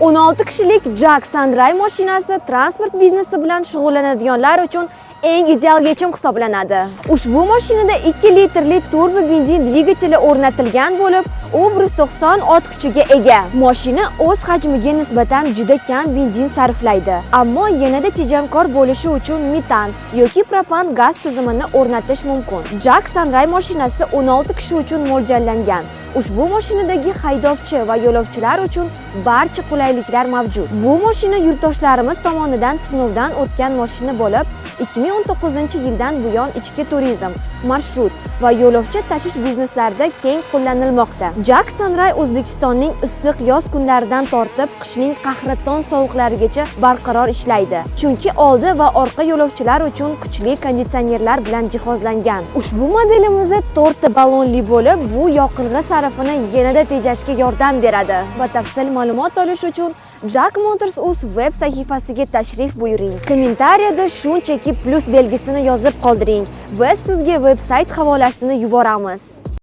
16 kishilik Jack Sandray mashinasi transport biznesi bilan shug'ullanadiganlar uchun eng ideal yechim hisoblanadi. Ushbu mashinada 2 litrli turbo benzin dvigateli o'rnatilgan bo'lib, u 190 ot kuchiga ega. Mashina o'z hajmiga nisbatan juda kam benzin sarflaydi, ammo yanada tejamkor bo'lishi uchun metan yoki propan gaz tizimini o'rnatish mumkin. Jack Sandray mashinasi 16 kishi uchun mo'ljallangan. Ushbu mashinadagi haydovchi va yo'lovchilar uchun barcha qulayliklar mavjud. Bu mashina yurtdoshlarimiz tomonidan sinovdan o'tgan mashina bo'lib, 2019-yildan buyon ichki turizm, marshrut va yo'lovchi tashish bizneslarida keng qo'llanilmoqda. Jack Sandray O'zbekistonning issiq yoz kunlaridan tortib qishning qahraton sovuqlarigacha barqaror ishlaydi. Chunki oldi va orqa yo'lovchilar uchun kuchli konditsionerlar bilan jihozlangan. Ushbu modelimiz 4 ta ballonli bo'lib, bu yoqilg'i sarfini yanada tejashga yordam beradi. Batafsil ma'lumot olish uchun Jack Motors.uz web sahifasiga tashrif buyuring. Kommentariyada shunchaki plus belgisini yozib qoldiring. Biz sizga veb-sayt havolasini yuboramiz.